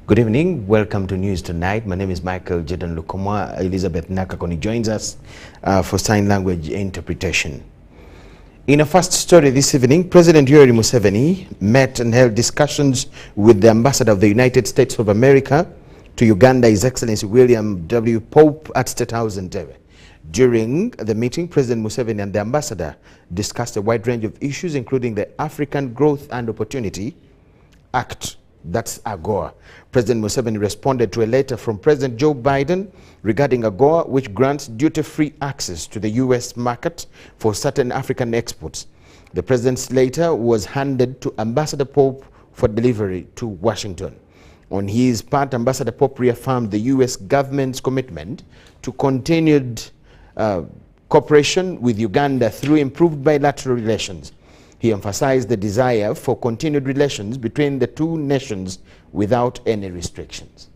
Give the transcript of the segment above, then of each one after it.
Good evening. Welcome to News Tonight. My name is Michael Jordan Lukomwa. Elizabeth Nakakoni joins us for sign language interpretation. In a first story this evening, President Yoweri Museveni met and held discussions with the Ambassador of the United States of America to Uganda, His Excellency William W. Pope at State House in Entebbe. During the meeting, President Museveni and the Ambassador discussed a wide range of issues, including the African Growth and Opportunity Act, that's AGOA. President Museveni responded to a letter from President Joe Biden regarding AGOA, which grants duty-free access to the U.S. market for certain African exports. The president's letter was handed to Ambassador Pope for delivery to Washington. On his part, Ambassador Pope reaffirmed the U.S. government's commitment to continued cooperation with Uganda through improved bilateral relations. He emphasized the desire for continued relations between the two nations without any restrictions.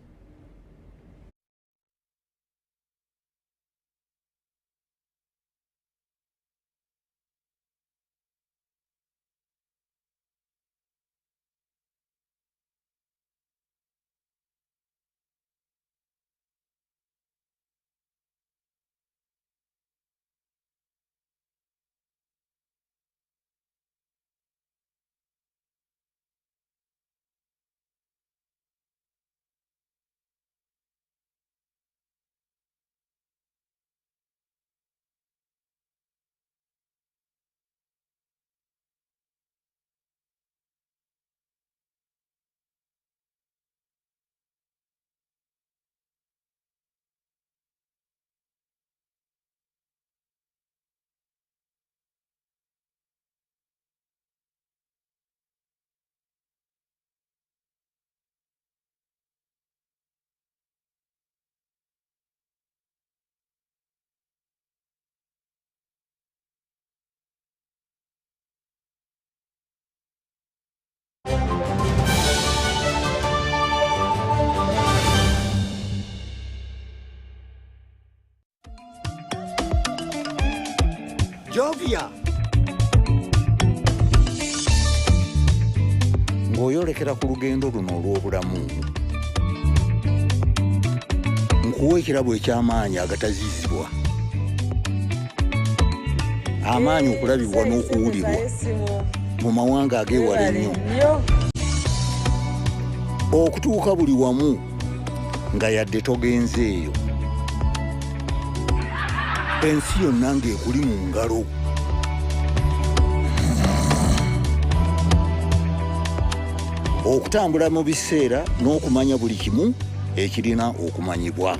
Jovia. Ng'oyolekera ku lugendo luno olw'obulamu nkuwa ekirabo eky'amaanyi agatazizibwa, amaanyi okulabibwa n'okuwulirwa mu mawanga ageewala ennyo, okutuuka buli wamu nga yadde togenzeeyo, ensi yonna ng'ekuli mu ngalo. Okutambula mu biseera n'okumanya buli kimu ekirina okumanyibwa.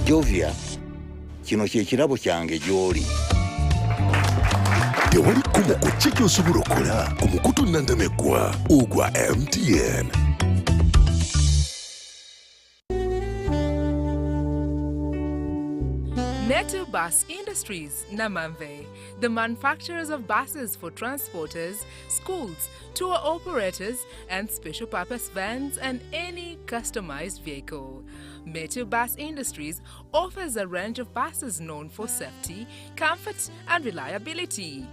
Jovia, kino kye kirabo kyange gy'oli. Tewali kumu ku ki ky'osobola okukola ku mukutu nnandameggwa ogwa MTN. Metu Bus Industries, Namamve, the manufacturers of buses for transporters, schools, tour operators, and special purpose vans and any customized vehicle. Metu Bus Industries offers a range of buses known for safety, comfort, and reliability.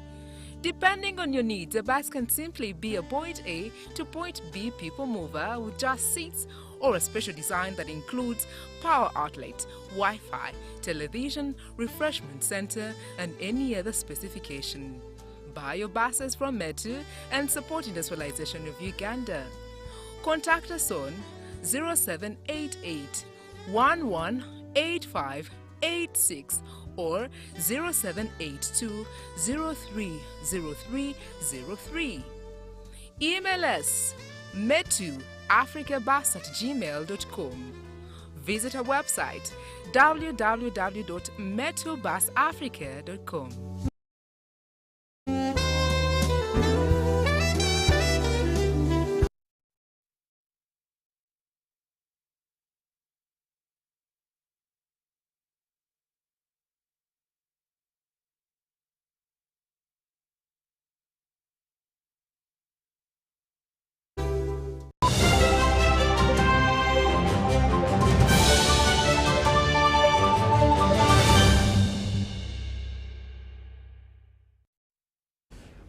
Depending on your needs, a bus can simply be a point A to point B people mover with just seats, or a special design that includes power outlet, Wi-Fi, television, refreshment center, and any other specification. Buy your buses from Metu and support industrialization of Uganda. Contact us on 0788 118586 or 0782 030303. Email us metuafricabus@gmail.com. Visit our website www.metubusafrica.com.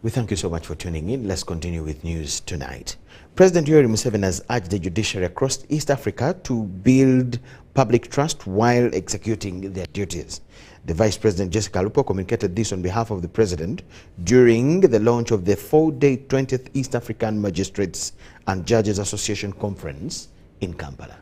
We thank you so much for tuning in. Let's continue with news tonight. President Yoweri Museveni has urged the judiciary across East Africa to build public trust while executing their duties. The Vice President Jessica Alupo communicated this on behalf of the President during the launch of the 4-day 20th East African Magistrates and Judges Association Conference in Kampala.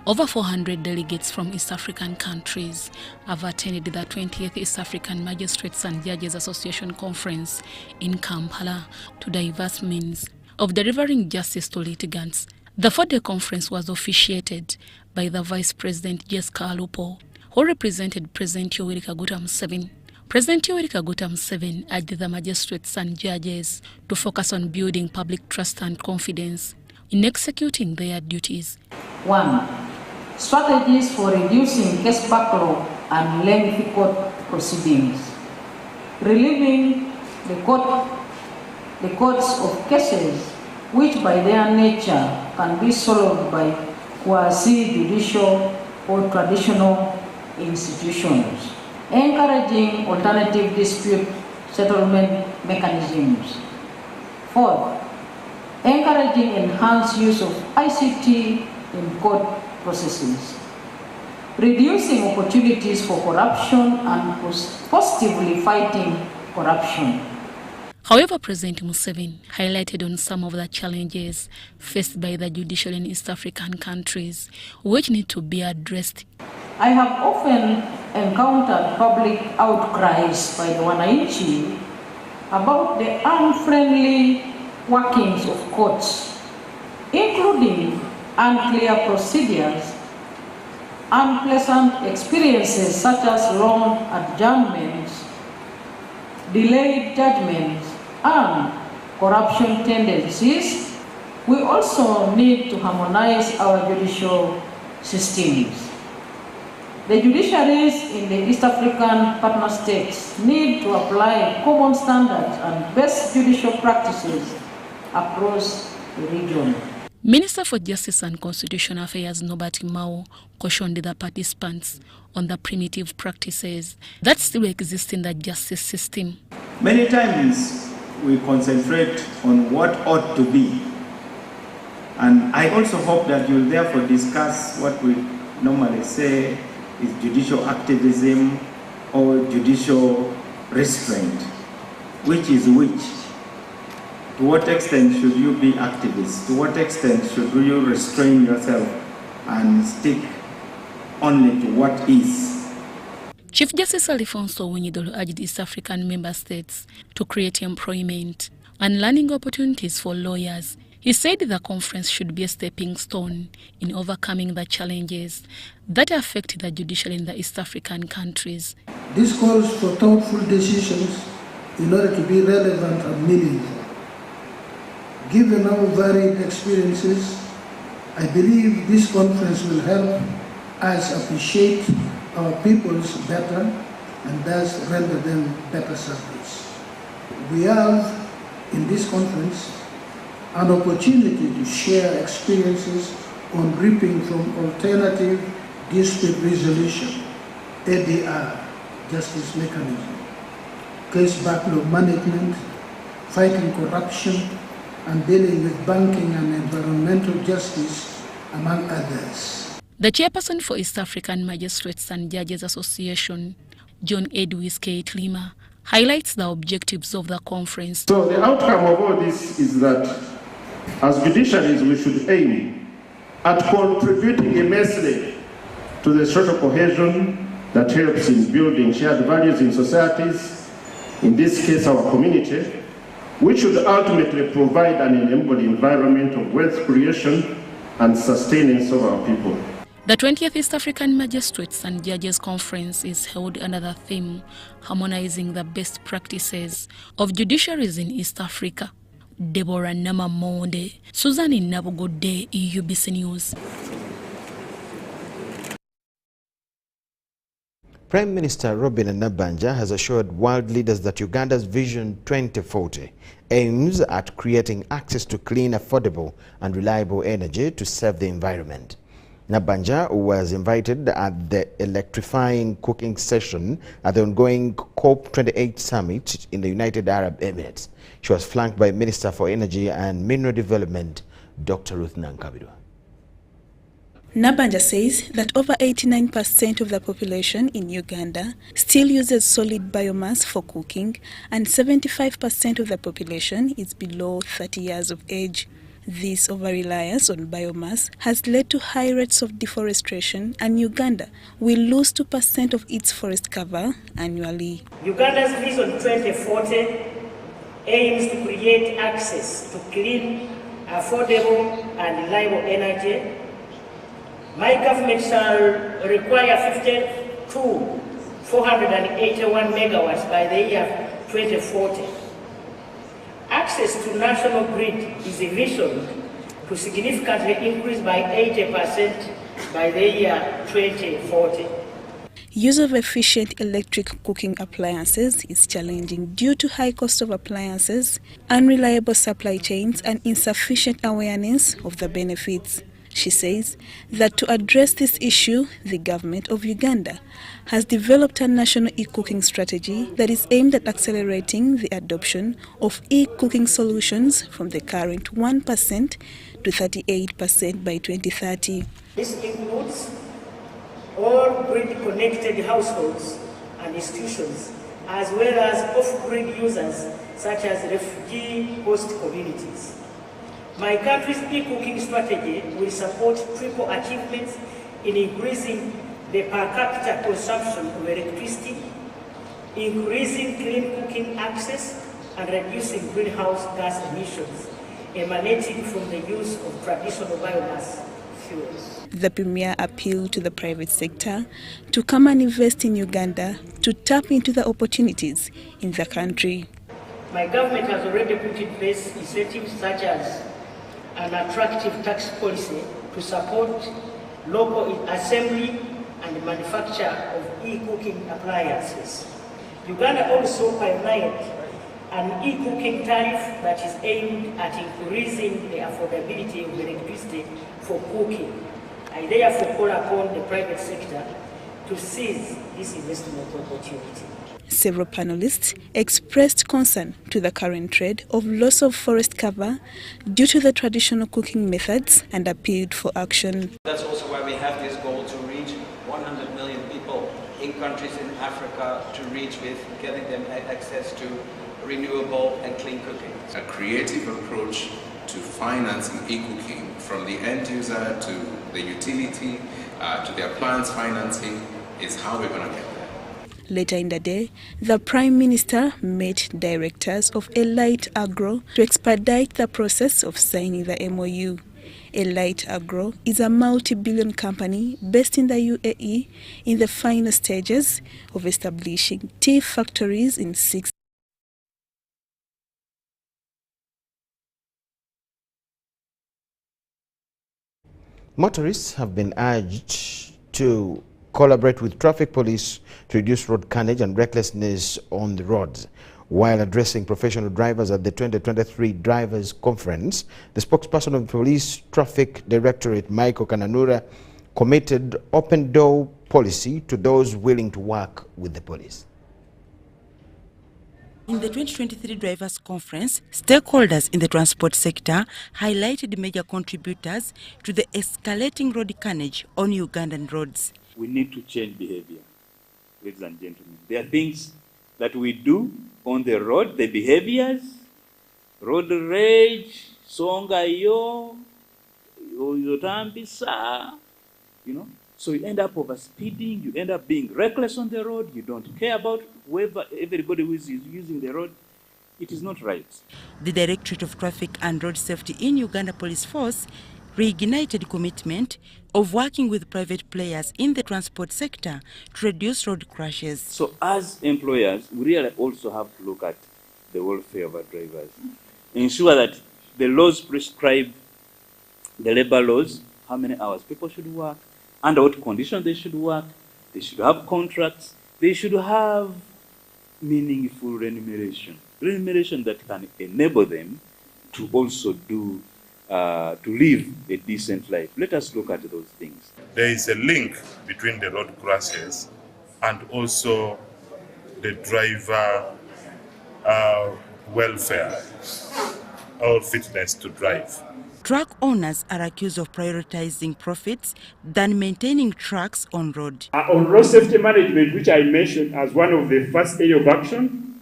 Over 400 delegates from East African countries have attended the 20th East African Magistrates and Judges Association Conference in Kampala to diverse means of delivering justice to litigants. The 4-day conference was officiated by the Vice President Jessica Alupo, who represented President Yoweri Kaguta Museveni. President Yoweri Kaguta Museveni urged the magistrates and judges to focus on building public trust and confidence in executing their duties. 1. Strategies for reducing case backlog and lengthy court proceedings. Relieving the courts of cases which by their nature can be solved by quasi-judicial or traditional institutions. Encouraging alternative dispute settlement mechanisms. 4. Encouraging enhanced use of ICT in court processes. Reducing opportunities for corruption and positively fighting corruption. However, President Museveni highlighted on some of the challenges faced by the judiciary in East African countries, which need to be addressed. I have often encountered public outcries by the wananchi about the unfriendly workings of courts, including unclear procedures, unpleasant experiences such as long adjournments, delayed judgments, and corruption tendencies. We also need to harmonize our judicial systems. The judiciaries in the East African partner states need to apply common standards and best judicial practices across the region. Minister for Justice and Constitutional Affairs Norbert Mao cautioned the participants on the primitive practices that still exist in the justice system. Many times we concentrate on what ought to be, and I also hope that you'll therefore discuss what we normally say is judicial activism or judicial restraint. Which is which? To what extent should you be activists? To what extent should you restrain yourself and stick only to what is? Chief Justice Alfonso Winyidolo urged East African member states to create employment and learning opportunities for lawyers. He said the conference should be a stepping stone in overcoming the challenges that affect the judiciary in the East African countries. This calls for thoughtful decisions in order to be relevant and meaningful. Given our varied experiences, I believe this conference will help us appreciate our peoples better and thus render them better service. We have, in this conference, an opportunity to share experiences on reaping from alternative dispute resolution, ADR, justice mechanism, case backlog management, fighting corruption, and dealing with banking and environmental justice, among others. The chairperson for East African Magistrates and Judges Association, John Edwis K. Tlima, highlights the objectives of the conference. So the outcome of all this is that as judiciaries we should aim at contributing immensely to the social cohesion that helps in building shared values in societies, in this case our community, which should ultimately provide an enabled environment of wealth creation and sustenance of our people. The 20th East African Magistrates and Judges Conference is held under the theme Harmonizing the Best Practices of Judiciaries in East Africa. Deborah Namamonde, Susan Nabugode, UBC News. Prime Minister Robin Nabanja has assured world leaders that Uganda's Vision 2040 aims at creating access to clean, affordable and reliable energy to serve the environment. Nabanja was invited at the electrifying cooking session at the ongoing COP28 summit in the United Arab Emirates. She was flanked by Minister for Energy and Mineral Development, Dr. Ruth Nankabirwa. Nabanja says that over 89% of the population in Uganda still uses solid biomass for cooking, and 75% of the population is below 30 years of age. This over-reliance on biomass has led to high rates of deforestation, and Uganda will lose 2% of its forest cover annually. Uganda's Vision 2040 aims to create access to clean, affordable and reliable energy. My government shall require 50 to 481 megawatts by the year 2040. Access to national grid is envisioned to significantly increase by 80% by the year 2040. Use of efficient electric cooking appliances is challenging due to high cost of appliances, unreliable supply chains, and insufficient awareness of the benefits. She says that to address this issue, the government of Uganda has developed a national e-cooking strategy that is aimed at accelerating the adoption of e-cooking solutions from the current 1% to 38% by 2030. This includes all grid-connected households and institutions, as well as off-grid users such as refugee host communities. My country's e-cooking strategy will support triple achievements in increasing the per capita consumption of electricity, increasing clean cooking access, and reducing greenhouse gas emissions emanating from the use of traditional biomass fuels. The Premier appealed to the private sector to come and invest in Uganda to tap into the opportunities in the country. My government has already put in place incentives such as an attractive tax policy to support local assembly and manufacture of e-cooking appliances. Uganda also pioneered an e-cooking tariff that is aimed at increasing the affordability of electricity for cooking. I therefore call upon the private sector to seize this investment opportunity. Several panelists expressed concern to the current trend of loss of forest cover due to the traditional cooking methods and appealed for action. That's also why we have this goal to reach 100 million people in countries in Africa, to reach with getting them access to renewable and clean cooking. A creative approach to financing e-cooking, from the end user to the utility to the appliance financing, is how we're going to get there. Later in the day, the Prime Minister met directors of Elite Agro to expedite the process of signing the MOU. Elite Agro is a multi-billion company based in the UAE in the final stages of establishing tea factories in 6. Motorists have been urged to collaborate with traffic police to reduce road carnage and recklessness on the roads. While addressing professional drivers at the 2023 Drivers Conference, the spokesperson of the Police Traffic Directorate, Michael Kananura, committed open-door policy to those willing to work with the police. In the 2023 Drivers Conference, stakeholders in the transport sector highlighted major contributors to the escalating road carnage on Ugandan roads. We need to change behavior, ladies and gentlemen. There are things that we do on the road, the behaviors, road rage, songa yo, yotambisa, So you end up overspeeding, you end up being reckless on the road, you don't care about everybody who is using the road. It is not right. The Directorate of Traffic and Road Safety in Uganda Police Force reignited commitment of working with private players in the transport sector to reduce road crashes. So as employers, we really also have to look at the welfare of our drivers. Ensure that the laws prescribe, the labor laws, how many hours people should work, under what conditions they should work, they should have contracts, they should have meaningful remuneration that can enable them to also do to live a decent life. Let us look at those things. There is a link between the road crashes and also the driver welfare or fitness to drive. Truck owners are accused of prioritizing profits than maintaining trucks on road. On road safety management, which I mentioned as one of the first area of action,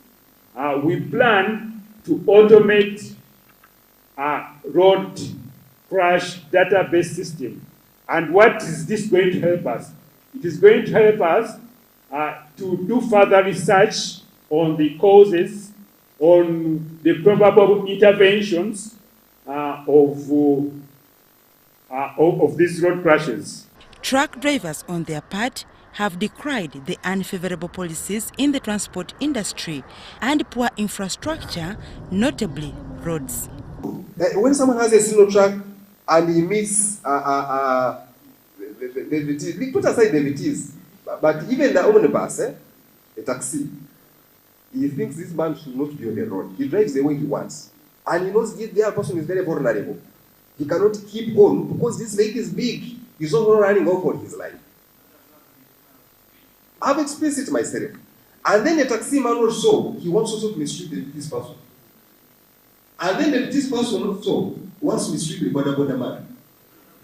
we plan to automate road crash database system. And what is this going to help us? It is going to help us to do further research on the causes, on the probable interventions of these road crashes. Truck drivers, on their part, have decried the unfavorable policies in the transport industry and poor infrastructure, notably roads. When someone has a single truck and he meets the put aside the VTs, but even the omnibus, a taxi, he thinks this man should not be on the road. He drives the way he wants. And he knows the other person is very vulnerable. He cannot keep on because this vehicle is big. He's not running off on his life. I've experienced it myself. And then the taxi man also, he wants also to mistreat this person. And then this person also wants to mistreat the border man.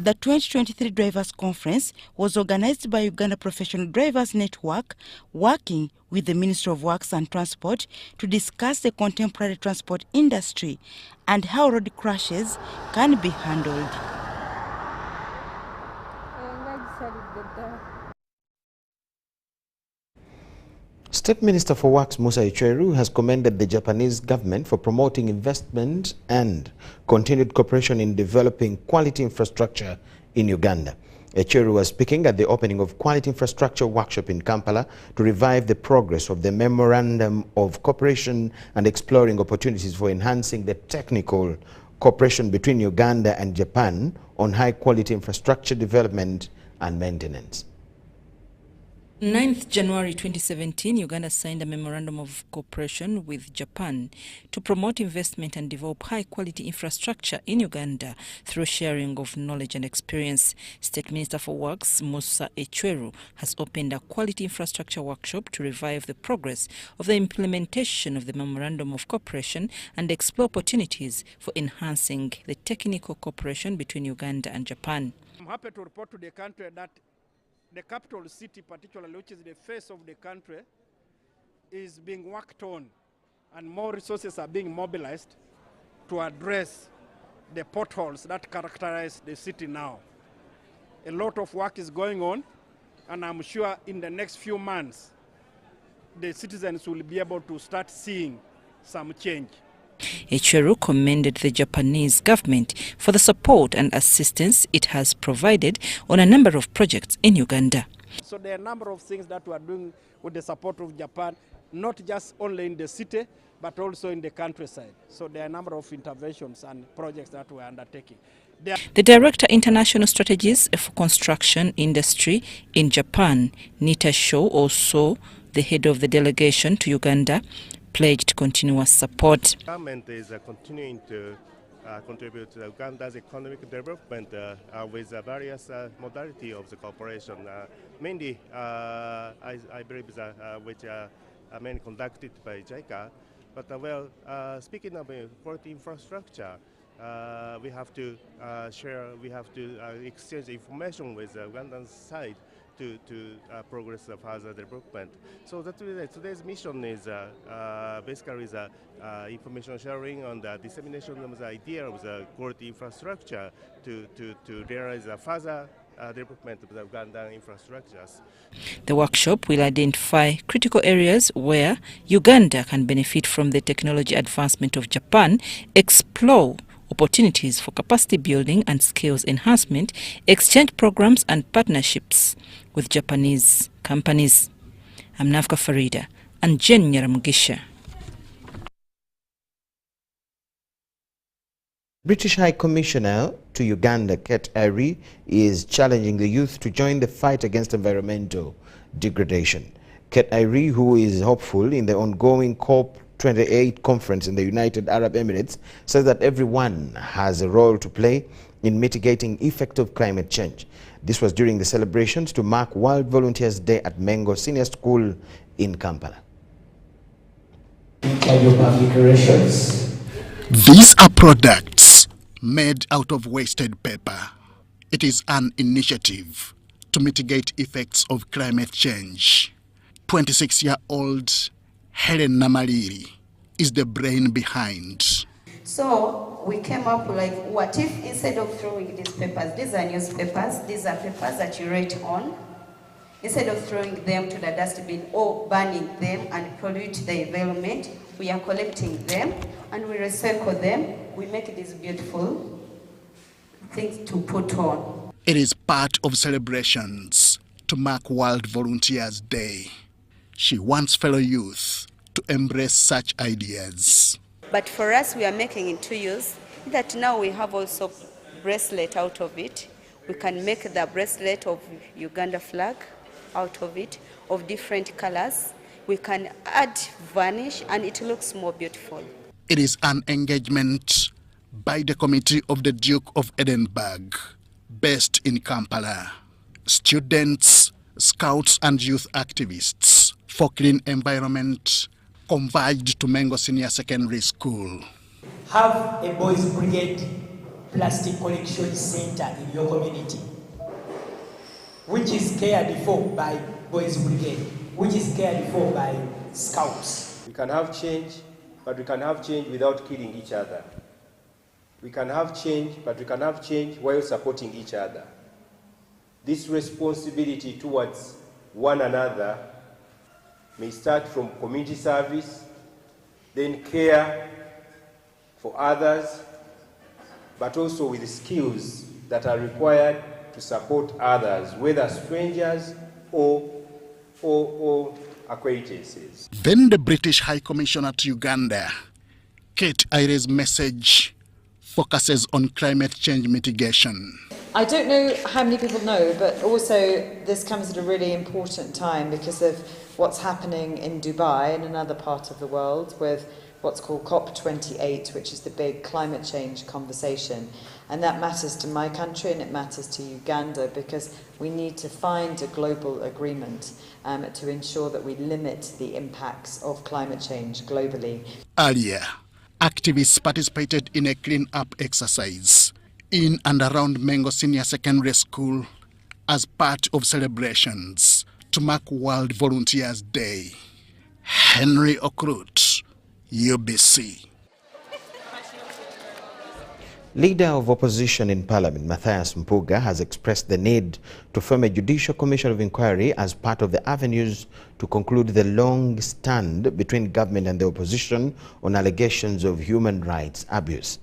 The 2023 Drivers' Conference was organized by Uganda Professional Drivers Network, working with the Ministry of Works and Transport to discuss the contemporary transport industry and how road crashes can be handled. State Minister for Works Musa Icheru has commended the Japanese government for promoting investment and continued cooperation in developing quality infrastructure in Uganda. Icheru was speaking at the opening of Quality Infrastructure Workshop in Kampala to revive the progress of the Memorandum of Cooperation and exploring opportunities for enhancing the technical cooperation between Uganda and Japan on high-quality infrastructure development and maintenance. 9th January 2017, Uganda signed a Memorandum of Cooperation with Japan to promote investment and develop high-quality infrastructure in Uganda through sharing of knowledge and experience. State Minister for Works, Musa Icheru, has opened a quality infrastructure workshop to revive the progress of the implementation of the Memorandum of Cooperation and explore opportunities for enhancing the technical cooperation between Uganda and Japan. I'm happy to report to the country that the capital city, particularly, which is the face of the country, is being worked on, and more resources are being mobilized to address the potholes that characterize the city now. A lot of work is going on, and I'm sure in the next few months, the citizens will be able to start seeing some change. Icheru commended the Japanese government for the support and assistance it has provided on a number of projects in Uganda. So there are a number of things that we are doing with the support of Japan, not just only in the city, but also in the countryside. So there are a number of interventions and projects that we are undertaking. The Director International Strategies for Construction Industry in Japan, Nita Shaw, also the head of the delegation to Uganda, pledged continuous support. The government is continuing to contribute to Uganda's economic development with various modalities of the cooperation. Mainly, I believe which are mainly conducted by JICA. But speaking of quality infrastructure, we have to share, we have to exchange information with the Ugandan side to progress the further development. So that's really today's mission is basically the information sharing and the dissemination of the idea of the quality infrastructure to realize the further development of the Ugandan infrastructures. The workshop will identify critical areas where Uganda can benefit from the technology advancement of Japan, explore opportunities for capacity building and skills enhancement, exchange programs and partnerships with Japanese companies. I'm Nafka Farida and Jen Nyaramugisha. British High Commissioner to Uganda, Kate Arie, is challenging the youth to join the fight against environmental degradation. Kate Arie, who is hopeful in the ongoing COP28 conference in the United Arab Emirates says that everyone has a role to play in mitigating effect of climate change. This was during the celebrations to mark World Volunteers Day at Mengo Senior School in Kampala. These are products made out of wasted paper. It is an initiative to mitigate effects of climate change. 26-year-old Helen Namaliri is the brain behind. So we came up like, what if instead of throwing these papers, these are newspapers, these are papers that you write on, instead of throwing them to the dustbin or burning them and pollute the environment, we are collecting them and we recycle them. We make these beautiful things to put on. It is part of celebrations to mark World Volunteers Day. She wants fellow youth to embrace such ideas. But for us, we are making in 2 years that now we have also bracelet out of it. We can make the bracelet of Uganda flag out of it, of different colors. We can add varnish and it looks more beautiful. It is an engagement by the Committee of the Duke of Edinburgh, based in Kampala. Students, scouts and youth activists for clean environment converged to Mengo Senior Secondary School. Have a boys brigade plastic collection center in your community, which is cared for by boys brigade, which is cared for by scouts. We can have change, but we can have change without killing each other. We can have change, but we can have change while supporting each other. This responsibility towards one another may start from community service, then care for others, but also with skills that are required to support others, whether strangers or acquaintances. Then the British High Commissioner to Uganda, Kate Aire's message focuses on climate change mitigation. I don't know how many people know, but also this comes at a really important time because of what's happening in Dubai and another part of the world with what's called COP28, which is the big climate change conversation. And that matters to my country and it matters to Uganda because we need to find a global agreement to ensure that we limit the impacts of climate change globally. Earlier, activists participated in a clean-up exercise in and around Mengo Senior Secondary School as part of celebrations to mark World Volunteers Day. Henry Okrut, UBC. Leader of opposition in Parliament, Mathias Mpuga, has expressed the need to form a judicial commission of inquiry as part of the avenues to conclude the long stand between government and the opposition on allegations of human rights abuse.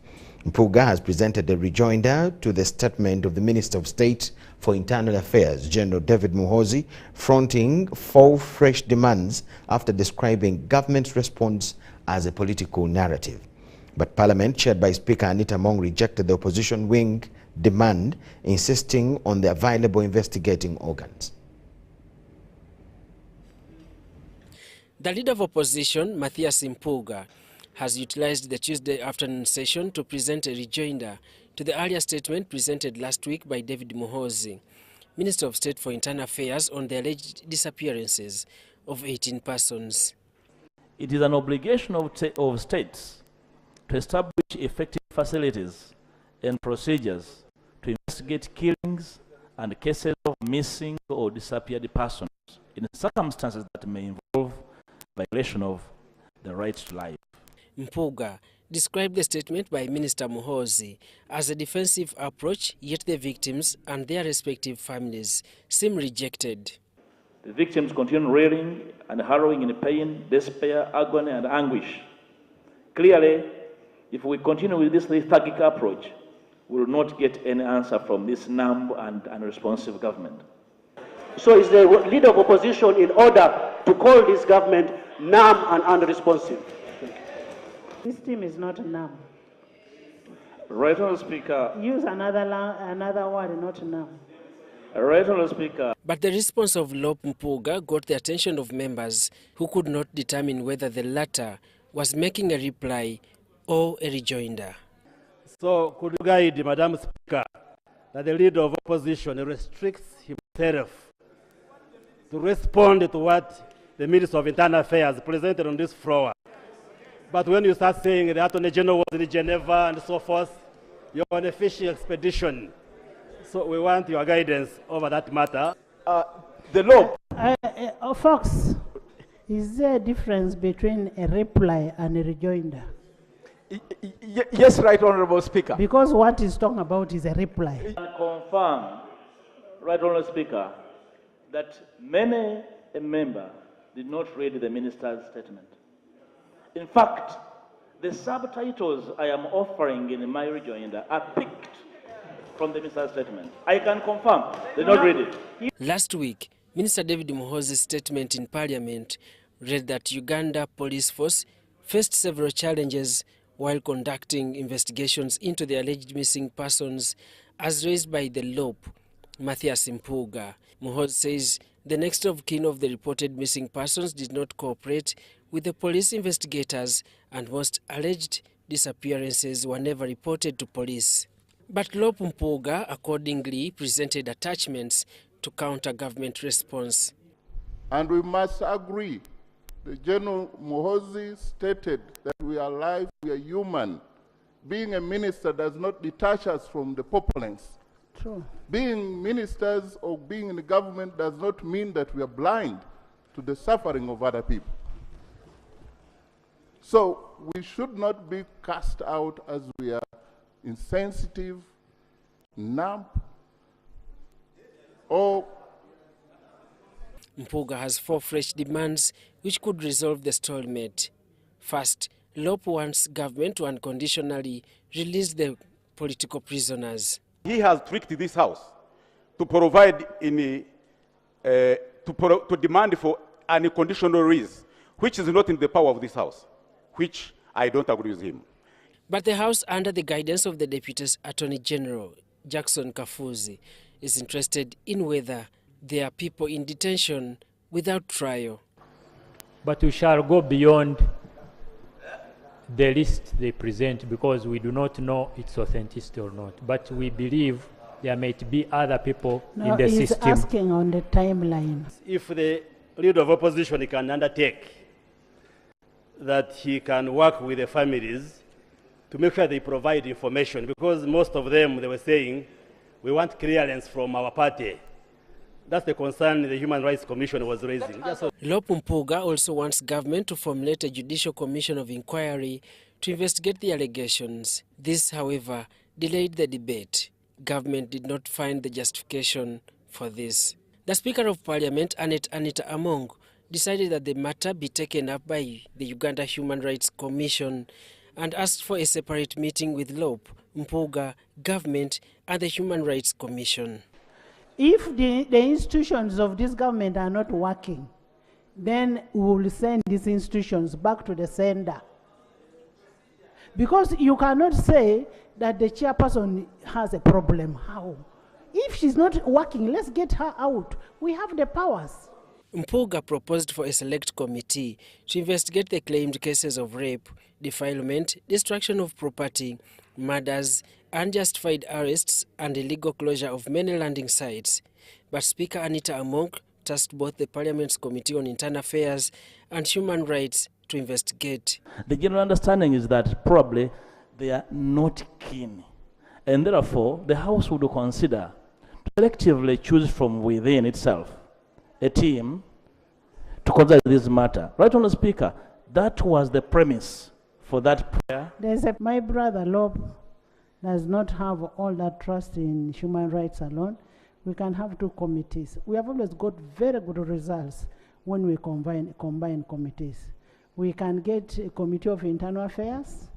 Mpuga has presented a rejoinder to the statement of the Minister of State for Internal Affairs, General David Muhoozi, fronting 4 fresh demands after describing government's response as a political narrative. But Parliament, chaired by Speaker Anita Mong, rejected the opposition wing demand, insisting on the available investigating organs. The leader of opposition, Mathias Mpuga, has utilized the Tuesday afternoon session to present a rejoinder to the earlier statement presented last week by David Muhoozi, Minister of State for Internal Affairs, on the alleged disappearances of 18 persons. It is an obligation of states to establish effective facilities and procedures to investigate killings and cases of missing or disappeared persons in circumstances that may involve violation of the right to life. Mpuga described the statement by Minister Muhoozi as a defensive approach, yet the victims and their respective families seem rejected. The victims continue reeling and harrowing in pain, despair, agony, and anguish. Clearly, if we continue with this lethargic approach, we will not get any answer from this numb and unresponsive government. So is the leader of opposition in order to call this government numb and unresponsive? This team is not numb. Right, Honourable Speaker. Use another word, not numb. Right, Honourable Speaker. But the response of Lop Mpuga got the attention of members who could not determine whether the latter was making a reply or a rejoinder. So could you guide Madam Speaker that the leader of opposition restricts himself to respond to what the Minister of Internal Affairs presented on this floor? But when you start saying the Attorney General was in Geneva and so forth, you're on a fishing expedition. So we want your guidance over that matter. The law. Fox, is there a difference between a reply and a rejoinder? Yes, Right Honourable Speaker. Because what he's talking about is a reply. I confirm, Right Honourable Speaker, that many a member did not read the minister's statement. In fact, the subtitles I am offering in my rejoinder are picked from the minister's statement. I can confirm they did not read it. Last week, Minister David Muhoozi's statement in Parliament read that Uganda Police Force faced several challenges while conducting investigations into the alleged missing persons as raised by the LOP, Matthias Mpuuga. Muhoozi says the next of kin of the reported missing persons did not cooperate with the police investigators and most alleged disappearances were never reported to police. But LOP Mpuuga accordingly presented attachments to counter government response. And we must agree. The General Muhoozi stated that we are alive, we are human. Being a minister does not detach us from the populace. True. Being ministers or being in the government does not mean that we are blind to the suffering of other people. So we should not be cast out as we are insensitive, numb, or Mpuuga has 4 fresh demands which could resolve the stalemate. First, LOP wants government to unconditionally release the political prisoners. He has tricked this house to provide to demand for unconditional release, which is not in the power of this house, which I don't agree with him. But the House, under the guidance of the Deputy Attorney General, Jackson Kafuzi, is interested in whether there are people in detention without trial. But we shall go beyond the list they present because we do not know its authenticity or not. But we believe there might be other people in the system. He's asking on the timeline. If the leader of opposition can undertake that he can work with the families to make sure they provide information, because most of them, they were saying, we want clearance from our party. That's the concern the Human Rights Commission was raising. LOP Mpuuga also wants government to formulate a judicial commission of inquiry to investigate the allegations. This, however, delayed the debate. Government did not find the justification for this. The Speaker of Parliament, Anita Among, decided that the matter be taken up by the Uganda Human Rights Commission and asked for a separate meeting with LOP, Mpuuga, government, and the Human Rights Commission. If the institutions of this government are not working, then we will send these institutions back to the sender. Because you cannot say that the chairperson has a problem. How? If she's not working, let's get her out. We have the powers. Mpuuga proposed for a select committee to investigate the claimed cases of rape, defilement, destruction of property, murders, unjustified arrests, and illegal closure of many landing sites. But Speaker Anita Among tasked both the Parliament's Committee on Internal Affairs and Human Rights to investigate. The general understanding is that probably they are not keen, and therefore the House would consider to selectively choose from within itself a team to consider this matter. Right on the Speaker, that was the premise for that prayer. My brother Lob does not have all that trust in human rights alone. We can have 2 committees. We have always got very good results when we combine committees. We can get a Committee of Internal Affairs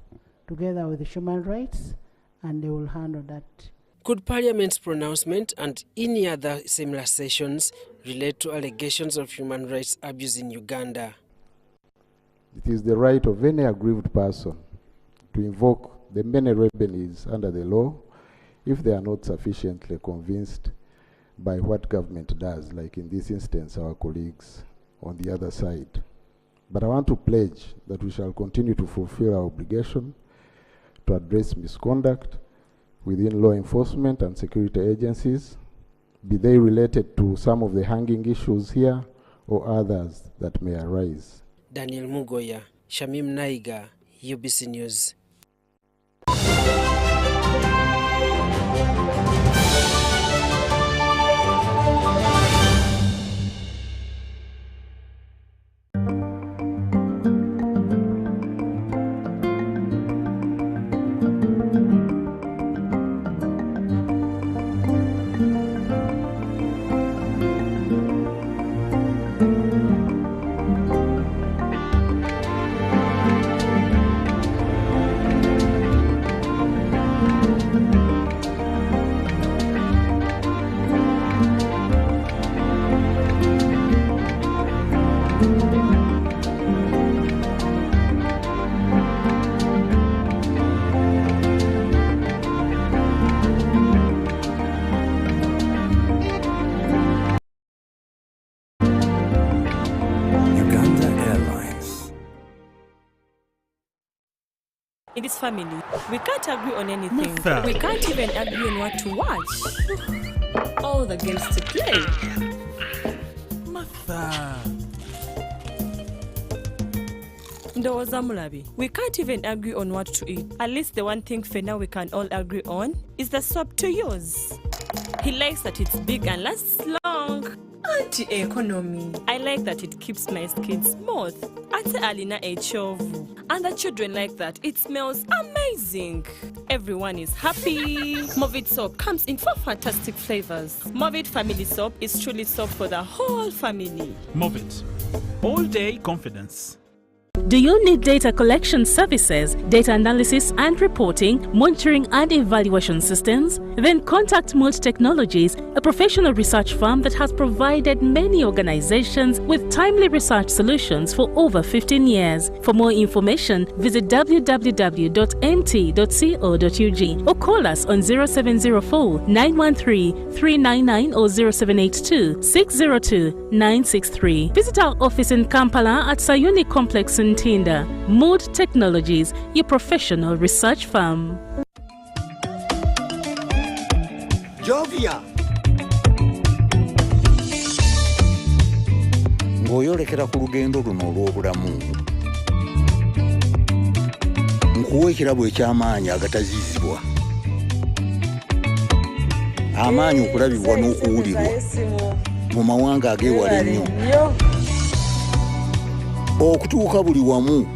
together with human rights, and they will handle that. Could Parliament's pronouncement and any other similar sessions relate to allegations of human rights abuse in Uganda? It is the right of any aggrieved person to invoke the many remedies under the law if they are not sufficiently convinced by what government does, like in this instance, our colleagues on the other side. But I want to pledge that we shall continue to fulfill our obligation to address misconduct within law enforcement and security agencies, be they related to some of the hanging issues here or others that may arise. Daniel Mugoya, Shamim Naiga, UBC News. In this family, we can't agree on anything. Martha. We can't even agree on what to watch. All the games to play. Martha. Ndoza Mulabi. We can't even agree on what to eat. At least the one thing for now we can all agree on is the soap to use. He likes that it's big and lasts long. Anti-economy. I like that it keeps my skin smooth. Ate alina echovu. And the children like that. It smells amazing. Everyone is happy. Movit soap comes in 4 fantastic flavors. Movit family soap is truly soap for the whole family. Movit. All day confidence. Do you need data collection services, data analysis and reporting, monitoring and evaluation systems? Then contact Mold Technologies, a professional research firm that has provided many organizations with timely research solutions for over 15 years. For more information, visit www.mt.co.ug or call us on 0704 913 399 or 0782 602 963. Visit our office in Kampala at Sayuni Complex in Tinda. Mood Technologies, your professional research firm. Jovia. Ng'oyolekera ku lugendo luno olw'obulamu. Nkuwa ekirabo eky'amaanyi agatazizibwa. Amaanyi okulabibwa n'okuwulirwa mu mawanga ag'ewala ennyo. Okutuuka buli wamu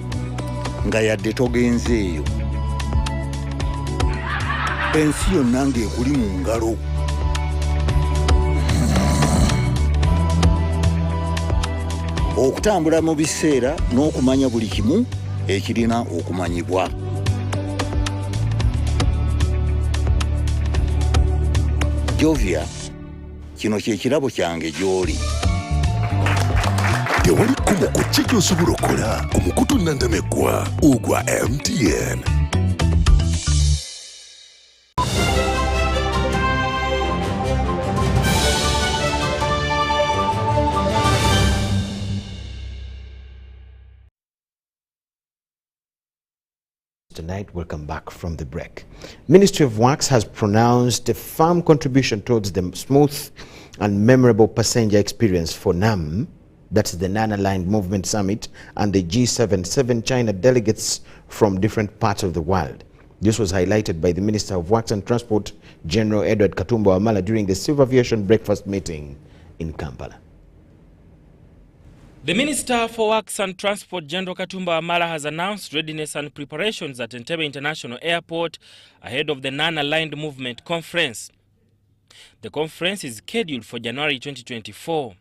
nga yadde togenzeeyo. Ensi yonna ng'ekuli mu ngalo. Okutambula mu biseera n'okumanya buli kimu ekirina okumanyibwa. Jovia, kino kye kirabo kyange gy'oli. Tewali kumu ku ky'osobola okukola ku mukutu nnandameggwa ogwa MTN. Tonight, welcome back from the break. Ministry of Works has pronounced a firm contribution towards the smooth and memorable passenger experience for NAM, that's the Non-Aligned Movement Summit, and the G7 China delegates from different parts of the world. This was highlighted by the Minister of Works and Transport, General Edward Katumba Wamala, during the Civil Aviation Breakfast meeting in Kampala. The Minister for Works and Transport, General Katumba Wamala, has announced readiness and preparations at Entebbe International Airport ahead of the Non-Aligned Movement Conference. The conference is scheduled for January 2024.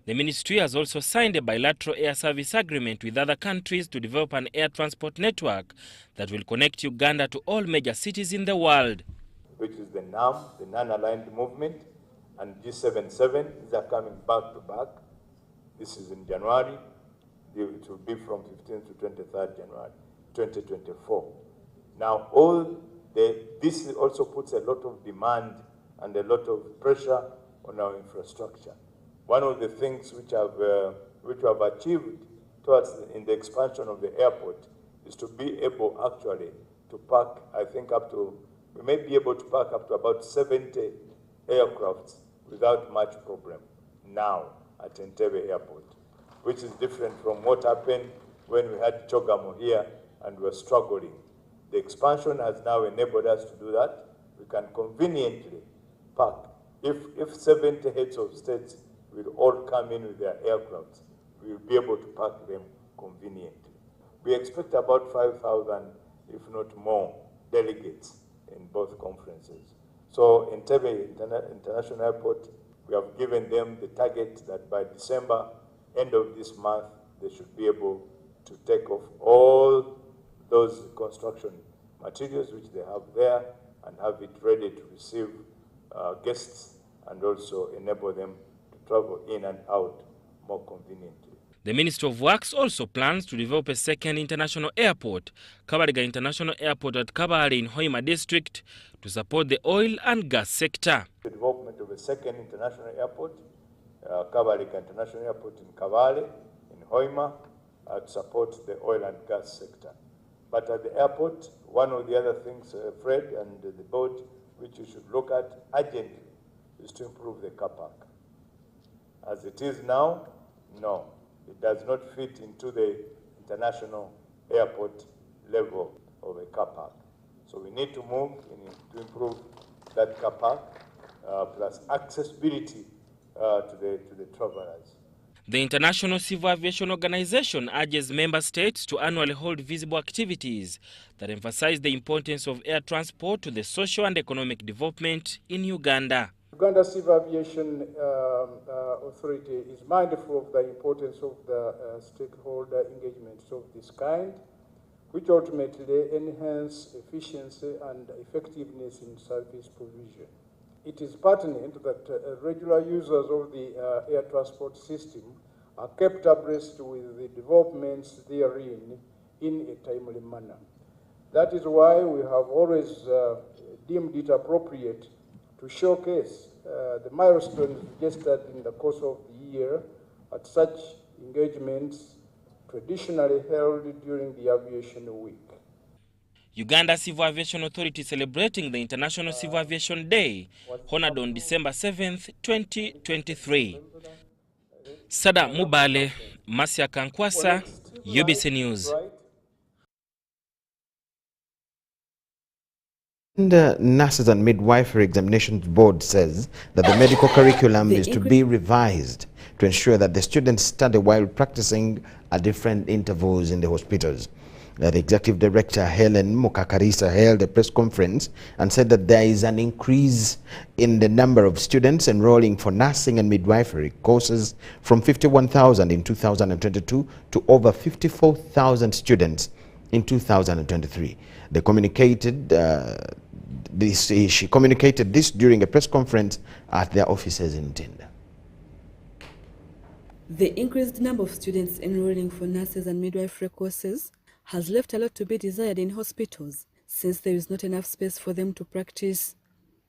The ministry has also signed a bilateral air service agreement with other countries to develop an air transport network that will connect Uganda to all major cities in the world. Which is the NAM, the Non-Aligned Movement, and G7. These are coming back to back. This is in January. It will be from 15th to 23rd January 2024. Now, this also puts a lot of demand and a lot of pressure on our infrastructure. One of the things which we have achieved in the expansion of the airport is to be able actually to park, I think we may be able to park up to about 70 aircrafts without much problem now at Entebbe Airport, which is different from what happened when we had Chogamo here and we were struggling. The expansion has now enabled us to do that. We can conveniently park. If 70 heads of states will all come in with their aircrafts, we will be able to park them conveniently. We expect about 5,000, if not more, delegates in both conferences. So Entebbe International Airport, we have given them the target that by December, end of this month, they should be able to take off all those construction materials which they have there and have it ready to receive guests and also enable them to travel in and out more conveniently. The Ministry of Works also plans to develop a second international airport, Kabaliga International Airport at Kabale in Hoima District, to support the oil and gas sector. The development of a second international airport, Kabaliga International Airport in Kabale, in Hoima, to support the oil and gas sector. But at the airport, one of the other things, Fred and the board, which you should look at urgently, is to improve the car park. As it is now, no, it does not fit into the international airport level of a car park. So we need to move to improve that car park, plus accessibility to the travelers. The International Civil Aviation Organization urges member states to annually hold visible activities that emphasize the importance of air transport to the social and economic development in Uganda. Uganda Civil Aviation Authority is mindful of the importance of the stakeholder engagements of this kind, which ultimately enhance efficiency and effectiveness in service provision. It is pertinent that regular users of the air transport system are kept abreast with the developments therein in a timely manner. That is why we have always deemed it appropriate to showcase the milestones registered in the course of the year at such engagements traditionally held during the Aviation Week. Uganda Civil Aviation Authority celebrating the International Civil Aviation Day, honored on December 7th, 2023. Sada Mubale, Masia Kankwasa, UBC News. The Nurses and Midwifery Examinations Board says that the medical curriculum is to be revised to ensure that the students study while practicing at different intervals in the hospitals. The Executive Director, Helen Mukakarisa, held a press conference and said that there is an increase in the number of students enrolling for nursing and midwifery courses from 51,000 in 2022 to over 54,000 students in 2023. She communicated this during a press conference at their offices in Tinda. The increased number of students enrolling for nurses and midwifery courses has left a lot to be desired in hospitals, since there is not enough space for them to practice.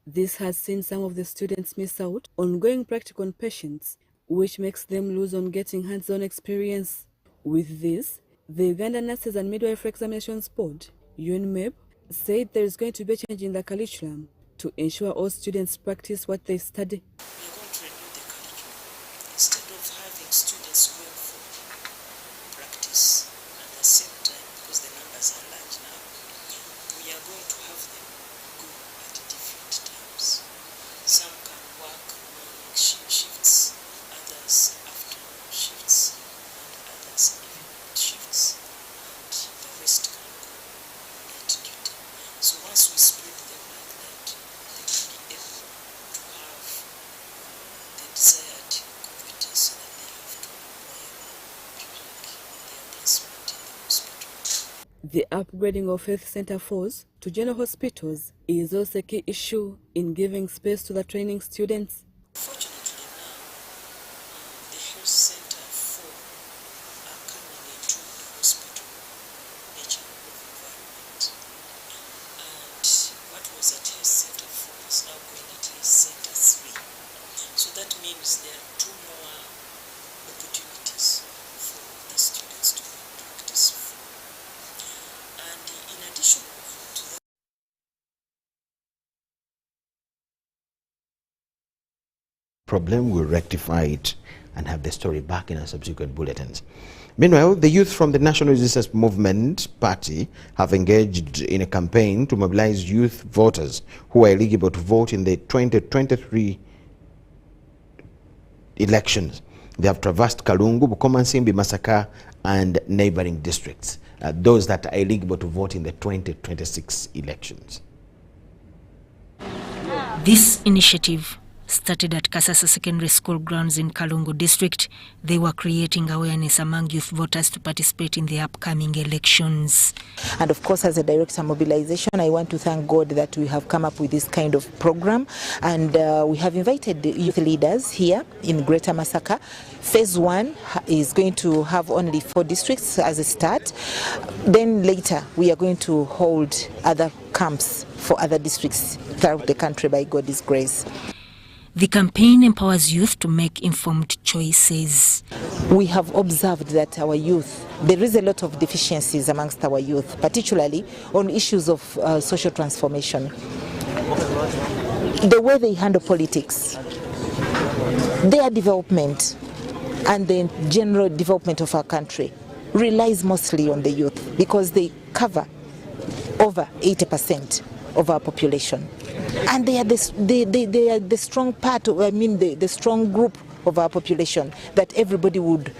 This has seen some of the students miss out on going practical on patients, which makes them lose on getting hands-on experience. With this, the Uganda Nurses and Midwifery Examinations Board, UNMEB, said there is going to be a change in the curriculum to ensure all students practice what they study. Instead of having students going for practice at the same time, because the numbers are large now, we are going to have them go at different times. Some can work morning shifts, others afternoon shifts, and others evening shifts, and the rest can go night duty. So once we split them like that, they will be able to have the desired competence that they have to acquire during their placement in the hospital. The upgrading of health center fours to general hospitals is also a key issue in giving space to the training students. Fortunately now, the health center 4 are coming into the hospital nature of environment. And what was at health center 4 is now going at health center 3. So that means there are 2 more opportunities for the students problem, we'll rectify it and have the story back in our subsequent bulletins. Meanwhile, the youth from the National Resistance Movement Party have engaged in a campaign to mobilize youth voters who are eligible to vote in the 2023 elections. They have traversed Kalungu, Bukoma, Nsimbi, Masaka, and neighboring districts, those that are eligible to vote in the 2026 elections. This initiative started at Kasasa Secondary School grounds in Kalungu district. They were creating awareness among youth voters to participate in the upcoming elections. And of course, as a director of mobilization, I want to thank God that we have come up with this kind of program. And we have invited the youth leaders here in Greater Masaka. Phase 1 is going to have only 4 districts as a start. Then later, we are going to hold other camps for other districts throughout the country by God's grace. The campaign empowers youth to make informed choices. We have observed that our youth, there is a lot of deficiencies amongst our youth, particularly on issues of social transformation. The way they handle politics, their development, and the general development of our country relies mostly on the youth because they cover over 80% of our population. And they are the strong part, the strong group of our population that everybody would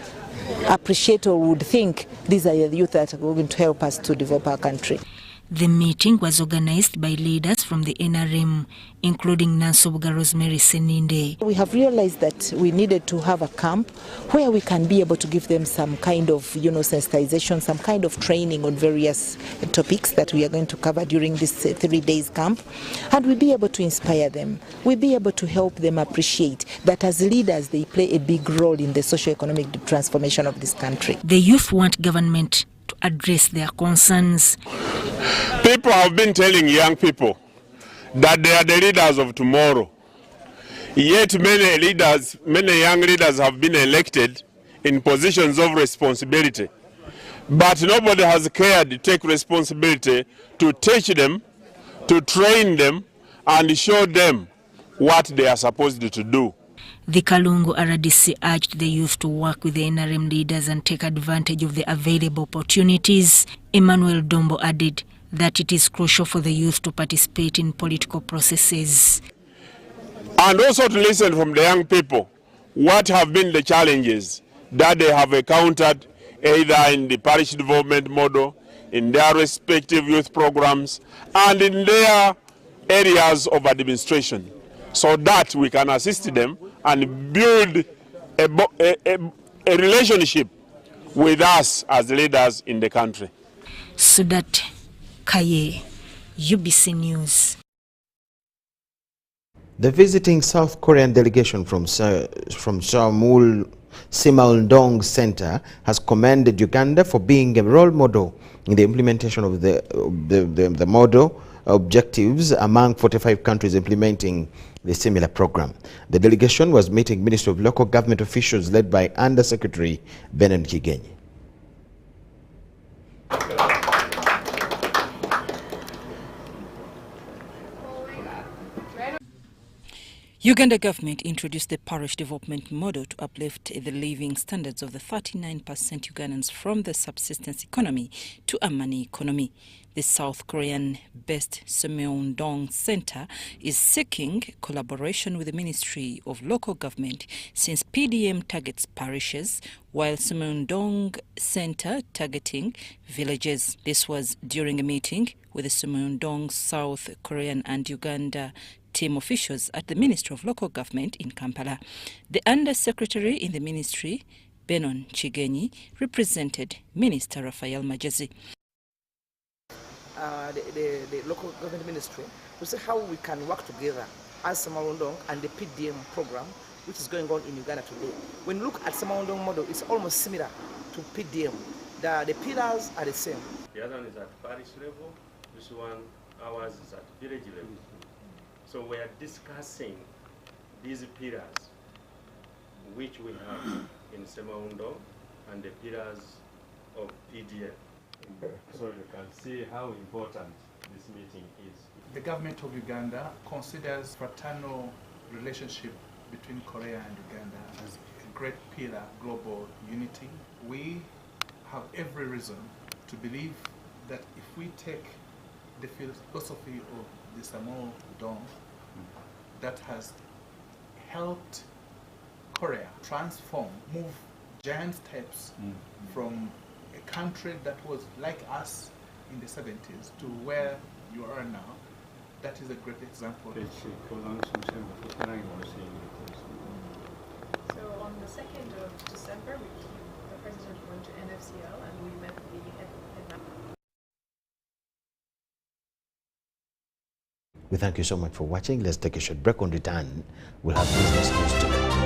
appreciate or would think these are the youth that are going to help us to develop our country. The meeting was organized by leaders from the NRM, including Nansobuga Rosemary Seninde. We have realized that we needed to have a camp where we can be able to give them some kind of, sensitization, some kind of training on various topics that we are going to cover during this 3 days camp. And we'll be able to inspire them. We'll be able to help them appreciate that as leaders, they play a big role in the socio-economic transformation of this country. The youth want government to address their concerns. People have been telling young people that they are the leaders of tomorrow. Yet many young leaders have been elected in positions of responsibility. But nobody has cared to take responsibility to teach them, to train them, and show them what they are supposed to do. The Kalungu RDC urged the youth to work with the NRM leaders and take advantage of the available opportunities. Emmanuel Dombo added that it is crucial for the youth to participate in political processes. And also to listen from the young people what have been the challenges that they have encountered either in the parish development model, in their respective youth programs, and in their areas of administration, so that we can assist them and build a relationship with us as leaders in the country. Sudat Kaye, UBC News. The visiting South Korean delegation from Simaldong Center has commended Uganda for being a role model in the implementation of the model objectives among 45 countries implementing the similar program. The delegation was meeting Ministry of Local Government officials led by Under Secretary Benon Kigenyi. Uganda government introduced the parish development model to uplift the living standards of the 39% Ugandans from the subsistence economy to a money economy. The South Korean-based Semeondong Center is seeking collaboration with the Ministry of Local Government since PDM targets parishes, while Semeondong Center targeting villages. This was during a meeting with the Semeondong South Korean and Uganda team officials at the Ministry of Local Government in Kampala. The Under-Secretary in the Ministry, Benon Kigenyi, represented Minister Raphael Majezi. The Local Government Ministry to see how we can work together as Semeondong and the PDM program which is going on in Uganda today. When you look at Semeondong model, it's almost similar to PDM. The pillars are the same. The other one is at parish level, this one, ours is at village level. So we are discussing these pillars which we have in Semeondong and the pillars of PDM. So you can see how important this meeting is. The government of Uganda considers fraternal relationship between Korea and Uganda as a great pillar global unity. We have every reason to believe that if we take the philosophy of the Samoa Dong that has helped Korea transform, move giant steps from a country that was like us in the 70s to where you are now, that is a great example. So on the 2nd of December, the President went to NFCL and we met the head. We thank you so much for watching. Let's take a short break. On return, we'll have business news tonight.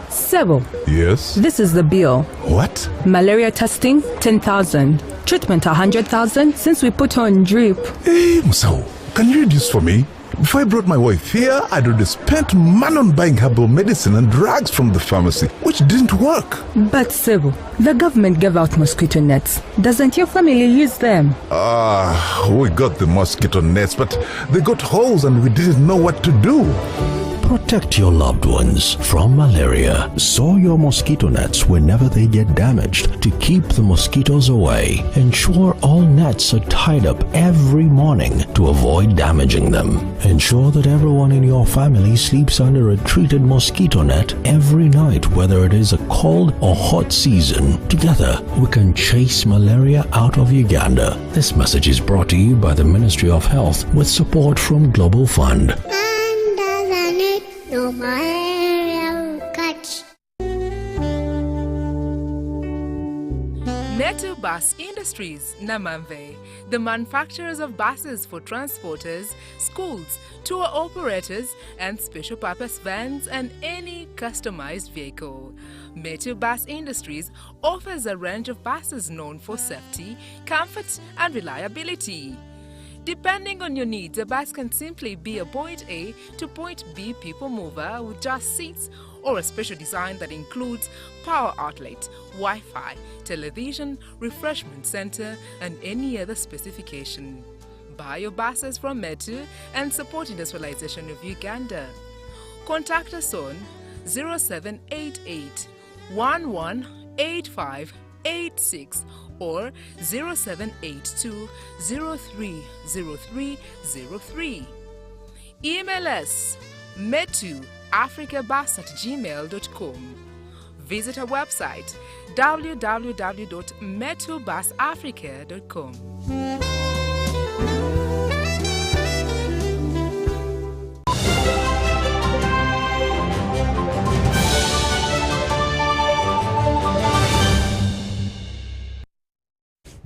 Sebo. Yes? This is the bill. What? Malaria testing, 10,000. Treatment, 100,000 since we put on drip. Hey, Musao, can you read this for me? Before I brought my wife here, I'd already spent money on buying herbal medicine and drugs from the pharmacy, which didn't work. But Sebo, the government gave out mosquito nets. Doesn't your family use them? We got the mosquito nets, but they got holes and we didn't know what to do. Protect your loved ones from malaria. Sew your mosquito nets whenever they get damaged to keep the mosquitoes away. Ensure all nets are tied up every morning to avoid damaging them. Ensure that everyone in your family sleeps under a treated mosquito net every night, whether it is a cold or hot season. Together, we can chase malaria out of Uganda. This message is brought to you by the Ministry of Health with support from Global Fund. No malaria will catch. Metu Bus Industries, Namamve, the manufacturers of buses for transporters, schools, tour operators, and special purpose vans and any customized vehicle. Metu Bus Industries offers a range of buses known for safety, comfort, and reliability. Depending on your needs, a bus can simply be a point A to point B people mover with just seats, or a special design that includes power outlet, Wi-Fi, television, refreshment center, and any other specification. Buy your buses from Metu and support industrialization of Uganda. Contact us on 0788 118586 or 0782 030303. Email us metuafricabus@gmail.com. Visit our website www.metubusafrica.com.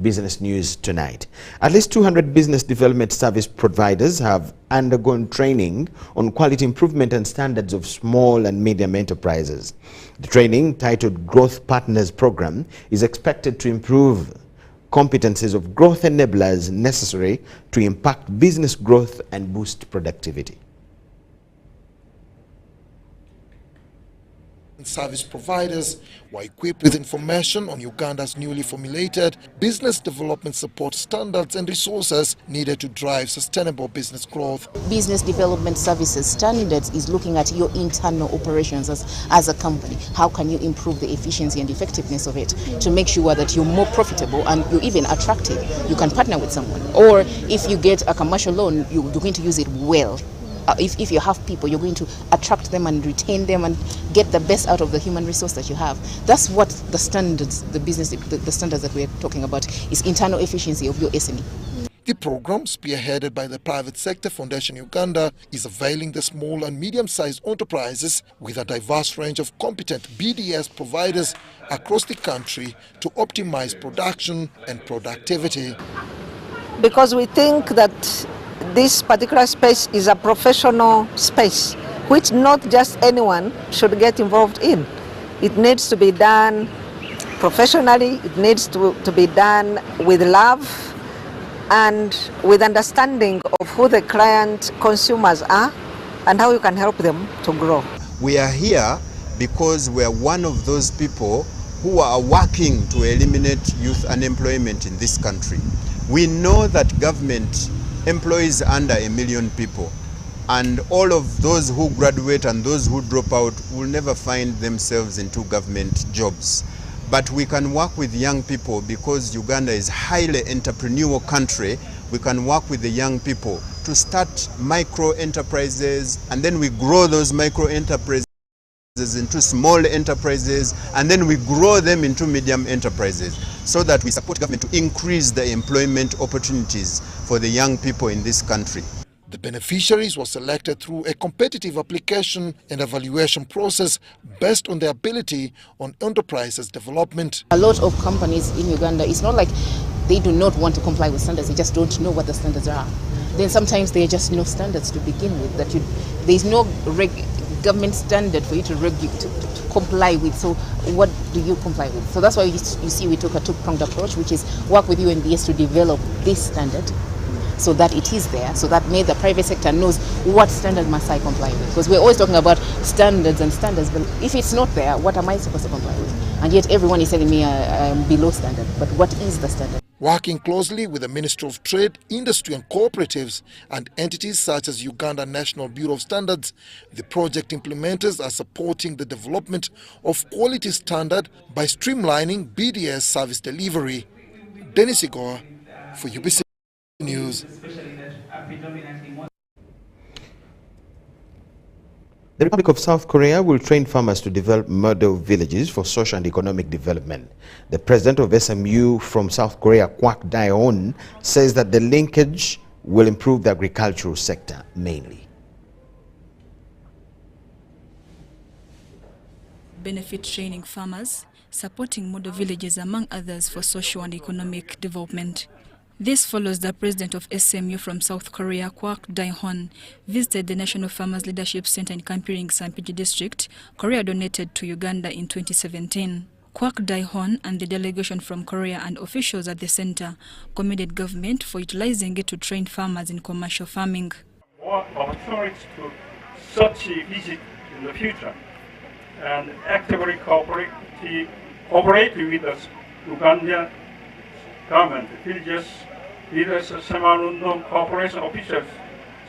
Business news tonight. At least 200 business development service providers have undergone training on quality improvement and standards of small and medium enterprises. The training, titled Growth Partners Program, is expected to improve competencies of growth enablers necessary to impact business growth and boost productivity. Service providers were equipped with information on Uganda's newly formulated business development support standards and resources needed to drive sustainable business growth. Business development services standards is looking at your internal operations as a company. How can you improve the efficiency and effectiveness of it to make sure that you're more profitable and you're even attractive? You can partner with someone. Or if you get a commercial loan, you're going to use it well. If you have people, you're going to attract them and retain them and get the best out of the human resource that you have. That's what the standards, the standards that we're talking about is internal efficiency of your SME. The program, spearheaded by the private sector Foundation Uganda, is availing the small and medium-sized enterprises with a diverse range of competent BDS providers across the country to optimize production and productivity. Because we think that this particular space is a professional space, which not just anyone should get involved in. It needs to be done professionally, it needs to be done with love and with understanding of who the client consumers are and how you can help them to grow. We are here because we are one of those people who are working to eliminate youth unemployment in this country. We know that government employs under 1 million people, and all of those who graduate and those who drop out will never find themselves into government jobs. But we can work with young people because Uganda is a highly entrepreneurial country. We can work with the young people to start micro enterprises, and then we grow those micro enterprises into small enterprises, and then we grow them into medium enterprises, so that we support government to increase the employment opportunities for the young people in this country. The beneficiaries were selected through a competitive application and evaluation process based on their ability on enterprises development. A lot of companies in Uganda, it's not like they do not want to comply with standards, they just don't know what the standards are. Then sometimes there are just no standards to begin with, that there's no government standard for you to comply with. So what do you comply with? So that's why you see we took a two-pronged approach, which is work with UNBS to develop this standard, so that it is there, so that the private sector knows what standard must I comply with. Because we're always talking about standards and standards, but if it's not there, what am I supposed to comply with? And yet everyone is telling me I'm below standard, but what is the standard? Working closely with the Ministry of Trade, Industry and Cooperatives and entities such as Uganda National Bureau of Standards, the project implementers are supporting the development of quality standard by streamlining BDS service delivery. Dennis Igor for UBC News. The Republic of South Korea will train farmers to develop model villages for social and economic development. The president of SMU from South Korea, Kwak Dae-on, says that the linkage will improve the agricultural sector mainly. Benefit training farmers, supporting model villages among others for social and economic development. This follows the president of SMU from South Korea, Kwak Dae-on, visited the National Farmers Leadership Center in Kampiring, Sampiji District, Korea donated to Uganda in 2017. Kwak Dae-on and the delegation from Korea and officials at the center commended government for utilizing it to train farmers in commercial farming. More opportunities to such a visit in the future, and actively cooperate with the Ugandan government, villages, leaders, Samal Corporation officials,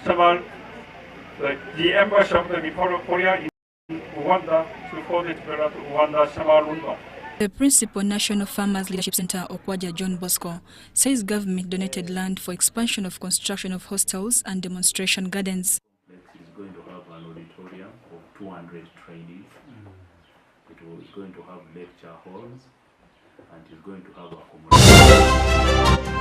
the embassy of the Republic of Korea in Rwanda to further develop Rwanda Samal. The principal National Farmers Leadership Center, Okwaja John Bosco, says government donated land for expansion of construction of hostels and demonstration gardens. It is going to have an auditorium of 200 trainees. It is going to have lecture halls, and it is going to have accommodation.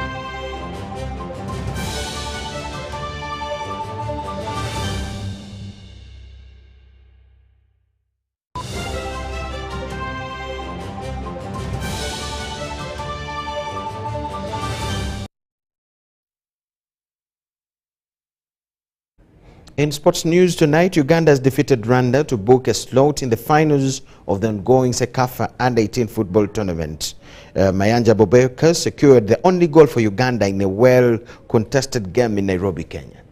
In sports news tonight, Uganda has defeated Rwanda to book a slot in the finals of the ongoing Sekafa Under-18 football tournament. Mayanja Bobeka secured the only goal for Uganda in a well-contested game in Nairobi, Kenya.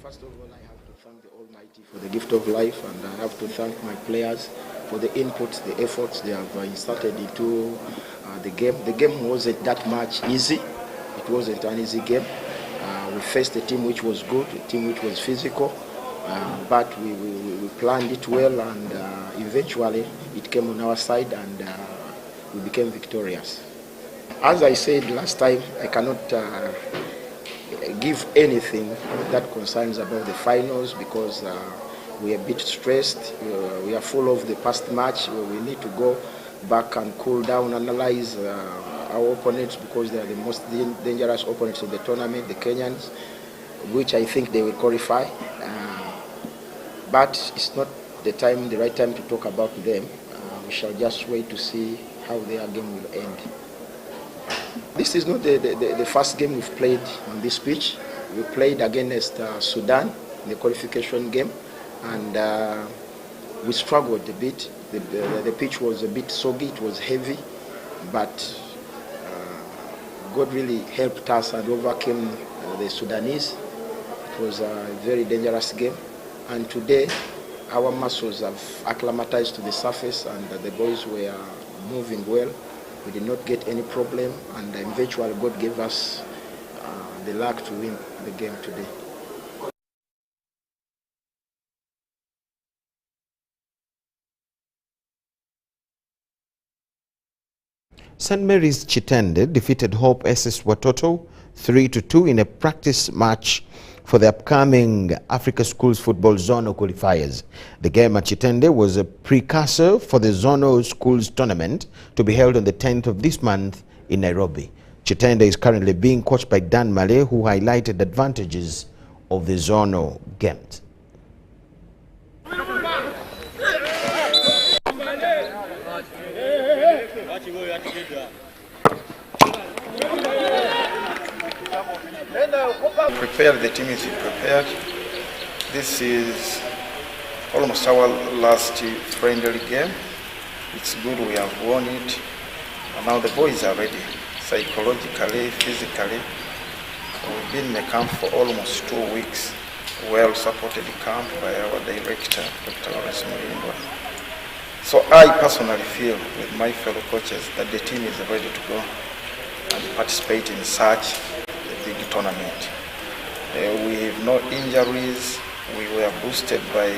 First of all, I have to thank the Almighty for the gift of life, and I have to thank my players for the inputs, the efforts they have inserted into the game. The game wasn't that much easy. It wasn't an easy game. We faced a team which was good, a team which was physical, but we planned it well, and eventually it came on our side, and we became victorious. As I said last time, I cannot give anything that concerns about the finals, because we are a bit stressed. We are full of the past match where we need to go back and cool down, analyze our opponents, because they are the most dangerous opponents in the tournament, the Kenyans, which I think they will qualify. But it's not the right time to talk about them. We shall just wait to see how their game will end. This is not the first game we've played on this pitch. We played against Sudan in the qualification game, and we struggled a bit. The pitch was a bit soggy, it was heavy, but God really helped us and overcame the Sudanese. It was a very dangerous game, and today our muscles have acclimatized to the surface, and the boys were moving well. We did not get any problem, and eventually God gave us the luck to win the game today. St. Mary's Chitende defeated Hope SS Watoto 3-2 in a practice match for the upcoming Africa Schools Football Zonal qualifiers. The game at Chitende was a precursor for the Zonal Schools Tournament to be held on the 10th of this month in Nairobi. Chitende is currently being coached by Dan Malay, who highlighted the advantages of the Zonal games. Prepared, the team is prepared. This is almost our last friendly game. It's good we have won it. And now the boys are ready, psychologically, physically. We've been in the camp for almost 2 weeks. Well supported camp by our director, Dr. Lawrence Mulindwa. So I personally feel with my fellow coaches that the team is ready to go and participate in such a big tournament. We have no injuries. We were boosted by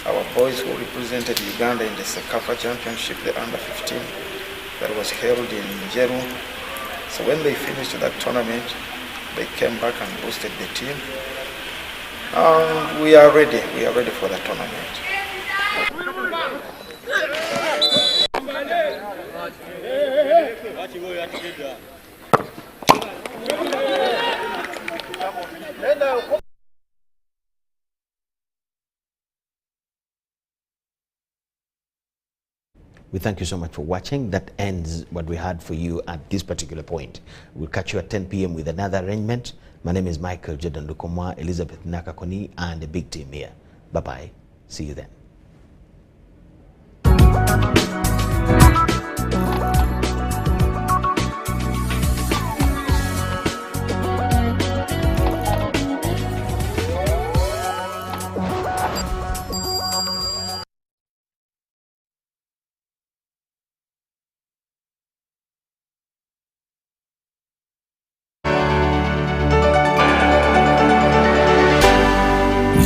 our boys who represented Uganda in the Sekafa Championship, the under-15, that was held in Jeru. So when they finished that tournament, they came back and boosted the team. And we are ready for the tournament. We thank you so much for watching. That ends what we had for you at this particular point. We'll catch you at 10 p.m. with another arrangement. My name is Michael Jordan Lukomwa, Elizabeth Nakakoni, and the big team here. Bye-bye. See you then.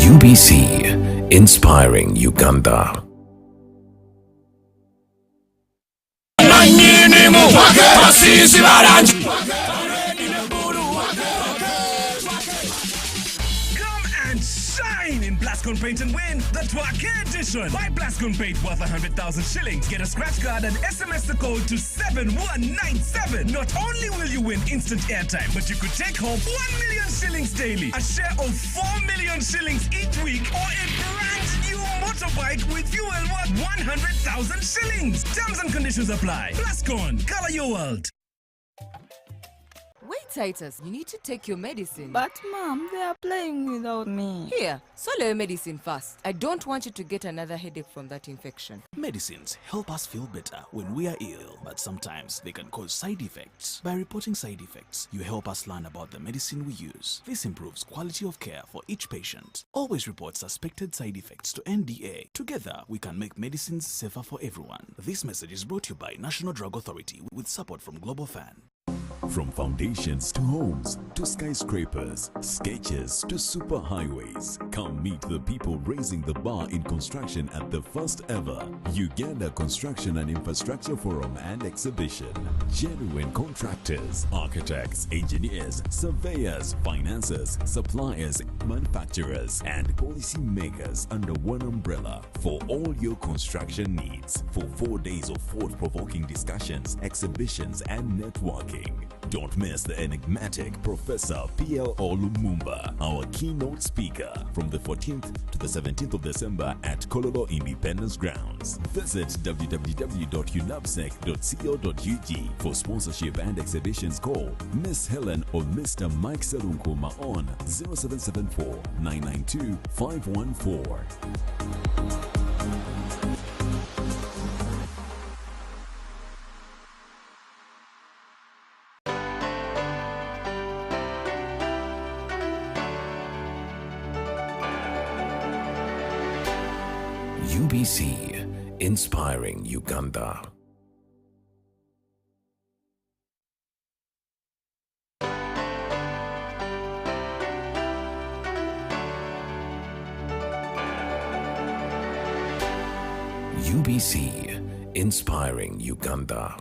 UBC, inspiring Uganda. In Blascone Paint and win the Twake edition. Buy Blascone Paint worth 100,000 shillings. Get a scratch card and SMS the code to 7197. Not only will you win instant airtime, but you could take home 1 million shillings daily, a share of 4 million shillings each week, or a brand new motorbike with fuel worth 100,000 shillings. Terms and conditions apply. Blascone, color your world. Wait, Titus, you need to take your medicine. But Mom, they are playing without me. Here, swallow your medicine fast. I don't want you to get another headache from that infection. Medicines help us feel better when we are ill, but sometimes they can cause side effects. By reporting side effects, you help us learn about the medicine we use. This improves quality of care for each patient. Always report suspected side effects to NDA. Together, we can make medicines safer for everyone. This message is brought to you by National Drug Authority with support from Global Fan. From foundations to homes to skyscrapers, sketches to superhighways, come meet the people raising the bar in construction at the first ever Uganda Construction and Infrastructure Forum and Exhibition. Genuine contractors, architects, engineers, surveyors, financiers, suppliers, manufacturers, and policy makers under one umbrella for all your construction needs. For 4 days of thought-provoking discussions, exhibitions, and networking. Don't miss the enigmatic Professor P.L. Olumumba, our keynote speaker, from the 14th to the 17th of December at Kololo Independence Grounds. Visit www.unapsec.co.ug for sponsorship and exhibitions. Call Miss Helen or Mr. Mike Selunkuma on 0774 992 514. UBC, inspiring Uganda. UBC, inspiring Uganda.